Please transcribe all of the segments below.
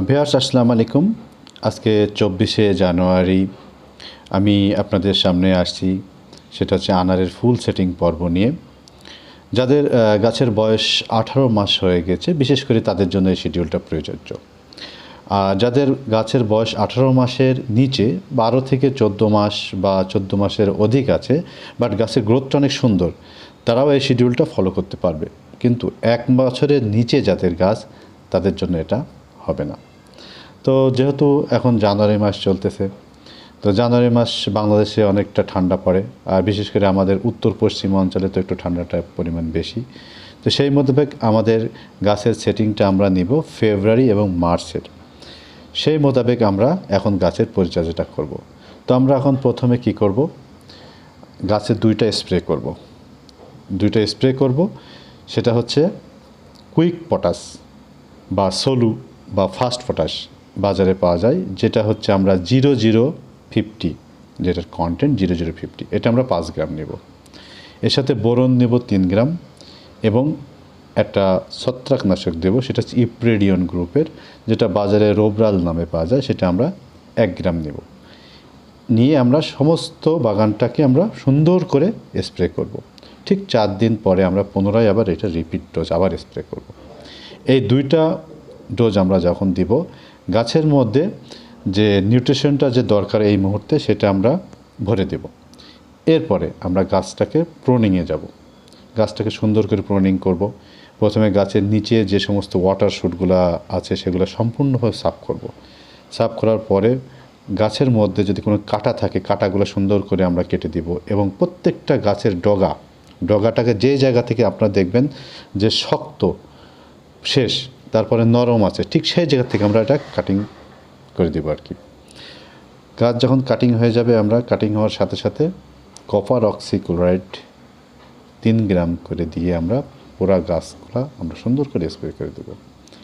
Viewers আসসালামু আলাইকুম। আজকে 24শে জানুয়ারি আমি আপনাদের সামনে আসছি, সেটা হচ্ছে আনারের ফুল সেটিং পর্ব নিয়ে। যাদের গাছের বয়স 18 মাস হয়ে গেছে, বিশেষ করে তাদের জন্য এই শিডিউলটা প্রযোজ্য। আর যাদের গাছের বয়স 18 মাসের নিচে 12 থেকে 14 মাস বা 14 মাসের অধিক আছে, বাট গাছের গ্রোথটা অনেক সুন্দর, তারাও এই শিডিউলটা ফলো করতে পারবে। কিন্তু 1 বছরের নিচে যাদের গাছ, তাদের জন্য এটা হবে না। তো যেহেতু এখন জানুয়ারি মাস চলতেছে, তো জানুয়ারি মাস বাংলাদেশে অনেকটা ঠান্ডা পড়ে, আর বিশেষ করে আমাদের উত্তর পশ্চিম অঞ্চলে তো একটু ঠান্ডাটার পরিমাণ বেশি। তো সেই মোতাবেক আমাদের গাছের সেটিংটা আমরা নিব ফেব্রুয়ারি এবং মার্চের। সেই মোতাবেক আমরা এখন গাছের পরিচর্যাটা করব। তো আমরা এখন প্রথমে কি করব, গাছে দুইটা স্প্রে করব। সেটা হচ্ছে কুইক পটাশ বা সোলু বা ফাস্ট পটাশ বাজারে পাওয়া যায়, যেটা হচ্ছে আমরা 0050, যেটার কন্টেন্ট 0050, এটা আমরা 5 গ্রাম নেব। এর সাথে বোরন নেব 3 গ্রাম এবং একটা ছত্রাকনাশক দেব, সেটা হচ্ছে ইপ্রেডিয়ন গ্রুপের, যেটা বাজারে রোবরাল নামে পাওয়া যায়, সেটা আমরা 1 গ্রাম নেব। নিয়ে আমরা সমস্ত বাগানটাকে আমরা সুন্দর করে স্প্রে করব। ঠিক 4 দিন পরে আমরা পুনরায় আবার এটা রিপিট ডোজ আবার স্প্রে করব। এই দুইটা ডোজ আমরা যখন দিব, গাছের মধ্যে যে নিউট্রিশনটা যে দরকার এই মুহূর্তে, সেটা আমরা ভরে দেব। এরপরে আমরা গাছটাকে প্রুনিংয়ে যাব। গাছটাকে সুন্দর করে প্রুনিং করব। প্রথমে গাছের নিচে যে সমস্ত ওয়াটার শ্যুটগুলো আছে সেগুলো সম্পূর্ণভাবে সাফ করব। সাফ করার পরে গাছের মধ্যে যদি কোনো কাঁটা থাকে, কাঁটাগুলো সুন্দর করে আমরা কেটে দিব এবং প্রত্যেকটা গাছের ডগাটাকে যে জায়গা থেকে আপনারা দেখবেন যে শক্ত শেষ, তারপরে নরম আছে, ঠিক সেই জায়গা থেকে আমরা এটা কাটিং করে দেবো আর কি। গাছ যখন কাটিং হয়ে যাবে, আমরা কাটিং হওয়ার সাথে সাথে কপার অক্সিক্লোরাইড 3 গ্রাম করে দিয়ে আমরা পুরা গাছগুলো আমরা সুন্দর করে স্প্রে করে দেবো।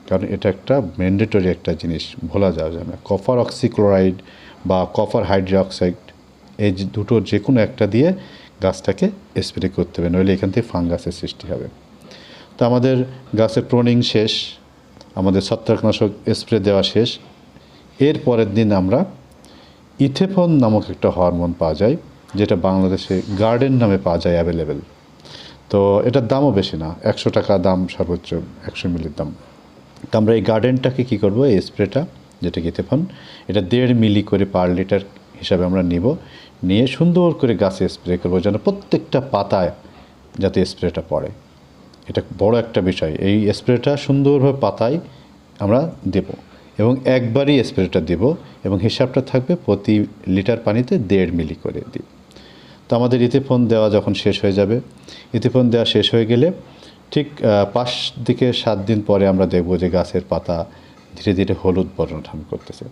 কারণ এটা একটা ম্যান্ডেটরি একটা জিনিস, ভোলা যাওয়া যায় না। কপার অক্সিক্লোরাইড বা কপার হাইড্রোক্সাইড, এই দুটো যে কোনো একটা দিয়ে গাছটাকে স্প্রে করতে হবে, নইলে এখান থেকে ফাঙ্গাসের সৃষ্টি হবে। তো আমাদের গাছের প্রুনিং শেষ, আমাদের ছত্রাকনাশক স্প্রে দেওয়া শেষ। এর পরের দিন আমরা ইথেফন নামক একটা হরমোন পাওয়া যায়, যেটা বাংলাদেশে গার্ডেন নামে পাওয়া যায় অ্যাভেলেবেল। তো এটার দামও বেশি না, 100 টাকা দাম, সর্বোচ্চ 100 মিলির দাম। তো আমরা এই গার্ডেনটাকে কী করব, এই স্প্রেটা যেটা ইথেফন, এটা 1.5 মিলি করে পার লিটার হিসাবে আমরা নিয়ে সুন্দর করে গাছে স্প্রে করবো, যেন প্রত্যেকটা পাতায় যাতে স্প্রেটা পড়ে। এটা বড় একটা বিষয়। এই স্প্রেটা সুন্দরভাবে পাতায় আমরা দেব এবং একবারই স্প্রেটা দেব এবং হিসাবটা থাকবে প্রতি লিটার পানিতে 1.5 মিলি করে দিই। তো আমাদের ইথেফন দেওয়া যখন শেষ হয়ে যাবে, ইথেফন দেওয়া শেষ হয়ে গেলে ঠিক 5 থেকে 7 দিন পরে আমরা দেখব যে গাছের পাতা ধীরে ধীরে হলুদ বর্ণ ধারণ করতেছে।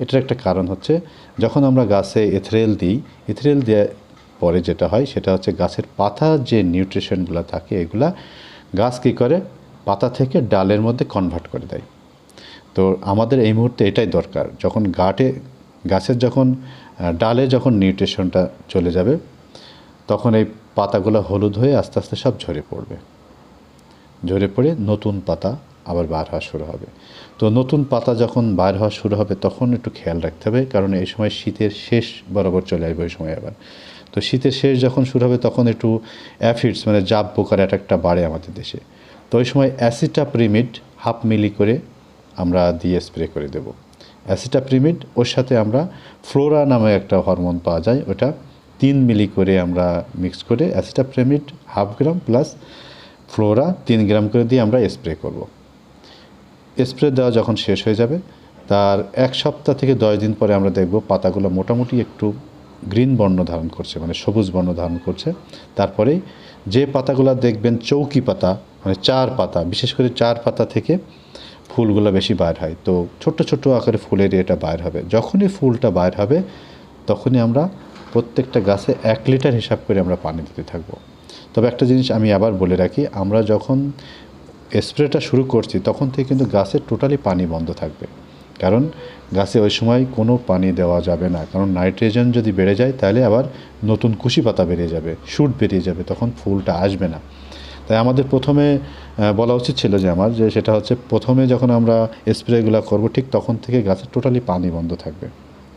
এটার একটা কারণ হচ্ছে, যখন আমরা গাছে এথেরেল দেওয়ার পরে যেটা হয় সেটা হচ্ছে গাছের পাতার যে নিউট্রিশনগুলো থাকে, এগুলা গাছ কী করে, পাতা থেকে ডালের মধ্যে কনভার্ট করে দেয়। তো আমাদের এই মুহূর্তে এটাই দরকার, যখন গাছের যখন ডালে যখন নিউট্রিশনটা চলে যাবে, তখন এই পাতাগুলো হলুদ হয়ে আস্তে আস্তে সব ঝরে পড়ে নতুন পাতা আবার বার হওয়া শুরু হবে। তো নতুন পাতা যখন বার হওয়া শুরু হবে, তখন একটু খেয়াল রাখতে হবে, কারণ এই সময় শীতের শেষ বরাবর চলে আসবে ওই সময় আবার। তো শীতের শেষ যখন শুরু হবে, তখন একটু অ্যাফিডস মানে জাব পোকার অ্যাটাকটা বাড়ে আমাদের দেশে। তো ওই সময় অ্যাসিটাপ্রিমিড 1/2 মিলি করে আমরা দিয়ে স্প্রে করে দেব। অ্যাসিটাপ্রিমিড, ওর সাথে আমরা ফ্লোরা নামে একটা হরমোন পাওয়া যায়, ওটা 3 মিলি করে আমরা মিক্স করে, অ্যাসিটাপ্রিমিড 1/2 গ্রাম প্লাস ফ্লোরা 3 গ্রাম করে দিয়ে আমরা স্প্রে করব। স্প্রে দেওয়া যখন শেষ হয়ে যাবে, তার 1 সপ্তাহ থেকে 10 দিন পরে আমরা দেখব পাতাগুলো মোটামুটি একটু গ্রিন বর্ণ ধারণ করছে, মানে সবুজ বর্ণ ধারণ করছে। তারপরেই যে পাতাগুলো দেখবেন চৌকি পাতা, মানে 4 পাতা, বিশেষ করে 4 পাতা থেকে ফুলগুলো বেশি বাইর হয়। তো ছোট্ট ছোট্ট আকারে ফুলের এটা বাইর হবে। যখনই ফুলটা বাইর হবে, তখনই আমরা প্রত্যেকটা গাছে 1 লিটার হিসাব করে আমরা পানি দিতে থাকবো। তবে একটা জিনিস আমি আবার বলে রাখি, আমরা যখন স্প্রেটা শুরু করছি তখন থেকে কিন্তু গাছে টোটালি পানি বন্ধ থাকবে, কারণ গাছে ওই সময় কোনো পানি দেওয়া যাবে না। কারণ নাইট্রোজেন যদি বেড়ে যায়, তাহলে আবার নতুন কুশি পাতা বেরিয়ে যাবে, শুট বেরিয়ে যাবে, তখন ফুলটা আসবে না। তাই আমাদের প্রথমে বলা উচিত ছিল যে আমার যে সেটা হচ্ছে প্রথমে যখন আমরা স্প্রেগুলো করব ঠিক তখন থেকে গাছের টোটালি পানি বন্ধ থাকবে,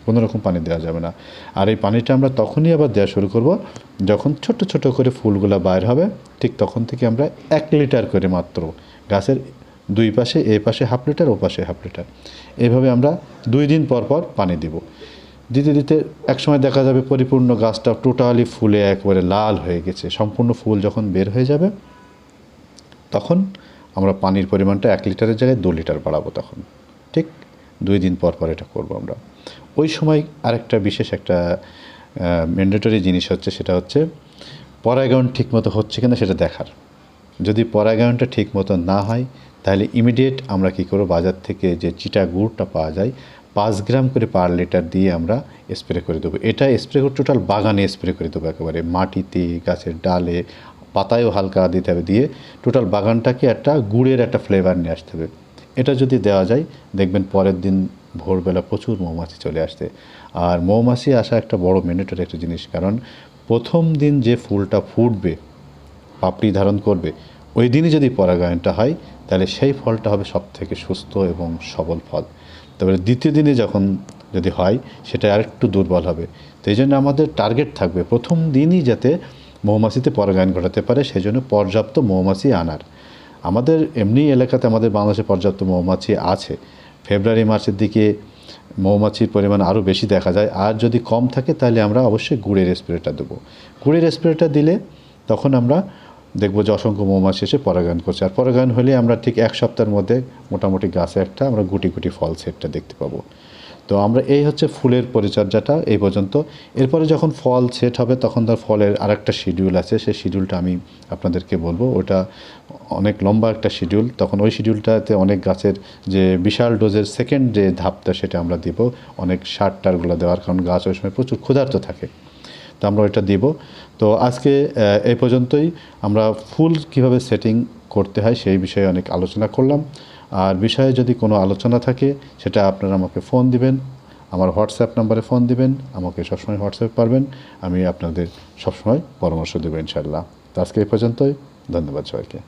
কোনো রকম পানি দেওয়া যাবে না। আর এই পানিটা আমরা তখনই আবার দেওয়া শুরু করব যখন ছোট ছোট করে ফুলগুলো বাইর হবে, ঠিক তখন থেকে আমরা 1 লিটার করে মাত্র গাছের দুই পাশে, এ পাশে হাফ লিটার, ও পাশে হাফ লিটার, এইভাবে আমরা 2 দিন পর পর পানি দিব। দিতে দিতে একসময় দেখা যাবে পরিপূর্ণ গাছটা টোটালি ফুলে একবারে লাল হয়ে গেছে। সম্পূর্ণ ফুল যখন বের হয়ে যাবে তখন আমরা পানির পরিমাণটা 1 লিটারের জায়গায় 2 লিটার বাড়াবো। তখন ঠিক 2 দিন পর পর এটা করব আমরা। ওই সময় আরেকটা বিশেষ একটা ম্যান্ডেটরি জিনিস হচ্ছে, সেটা হচ্ছে পরাগায়ন ঠিকমতো হচ্ছে কিনা সেটা দেখার। যদি পরাগায়নটা ঠিকমতো না হয় তাহলে ইমিডিয়েট আমরা কী করব, বাজার থেকে যে চিটা গুড়টা পাওয়া যায় 5 গ্রাম করে পার লিটার দিয়ে আমরা স্প্রে করে দেবো। এটা স্প্রে করে টোটাল বাগানে স্প্রে করে দেবো, একেবারে মাটিতে, গাছের ডালে, পাতায়ও হালকা দিতে হবে, দিয়ে টোটাল বাগানটাকে একটা গুড়ের একটা ফ্লেভার নিয়ে আসতে হবে। এটা যদি দেওয়া যায় দেখবেন পরের দিন ভোরবেলা প্রচুর মৌমাছি চলে আসছে। আর মৌমাছি আসা একটা বড় ম্যান্ডেটরি একটা জিনিস, কারণ প্রথম দিন যে ফুলটা ফুটবে, পাপড়ি ধারণ করবে, ওই দিনই যদি পরাগায়নটা হয় তাহলে সেই ফলটা হবে সবথেকে সুস্থ এবং সবল ফল। তারপরে দ্বিতীয় দিনে যখন যদি হয় সেটা আরেকটু দুর্বল হবে। তো এই জন্য আমাদের টার্গেট থাকবে প্রথম দিনই যাতে মৌমাছিতে পরাগায়ন ঘটাতে পারে, সেই জন্য পর্যাপ্ত মৌমাছি আনার। আমাদের এমনি এলাকাতে আমাদের বাংলাদেশে পর্যাপ্ত মৌমাছি আছে। ফেব্রুয়ারি মার্চের দিকে মৌমাছির পরিমাণ আরও বেশি দেখা যায়। আর যদি কম থাকে তাহলে আমরা অবশ্যই গুড়ের স্প্রেটা দেবো। গুড়ের স্প্রেটা দিলে তখন আমরা দেখব যে অসংখ্য মৌমাছি এসে পরাগায়ন করছে। আর পরাগায়ন হলে আমরা ঠিক 1 সপ্তাহের মধ্যে মোটামুটি গাছে একটা আমরা গুটি গুটি ফল সেটটা দেখতে পাবো। তো আমরা এই হচ্ছে ফুলের পরিচর্যাটা এই পর্যন্ত। এরপরে যখন ফল সেট হবে তখন তার ফলের আরেকটা শিডিউল আছে, সেই শিডিউলটা আমি আপনাদেরকে বলবো। ওটা অনেক লম্বা একটা শিডিউল। তখন ওই শিডিউলটাতে অনেক গাছের যে বিশাল ডোজের সেকেন্ড যে ধাপটা সেটা আমরা দিব, অনেক সার টারগুলো দেওয়ার, কারণ গাছ ওই সময় প্রচুর ক্ষুধার্ত থাকে। তো আমরা ওইটা দিব। তো আজকে এই পর্যন্তই। আমরা ফুল কিভাবে সেটিং করতে হয় সেই বিষয়ে অনেক আলোচনা করলাম। আর বিষয়ে যদি কোনো আলোচনা থাকে সেটা আপনারা আমাকে ফোন দিবেন, আমার হোয়াটসঅ্যাপ নাম্বারে ফোন দিবেন। আমাকে সবসময় হোয়াটসঅ্যাপ পারবেন, আমি আপনাদের সবসময় পরামর্শ দেবো ইনশাআল্লাহ। তো আজকে এই পর্যন্তই। ধন্যবাদ সবাইকে।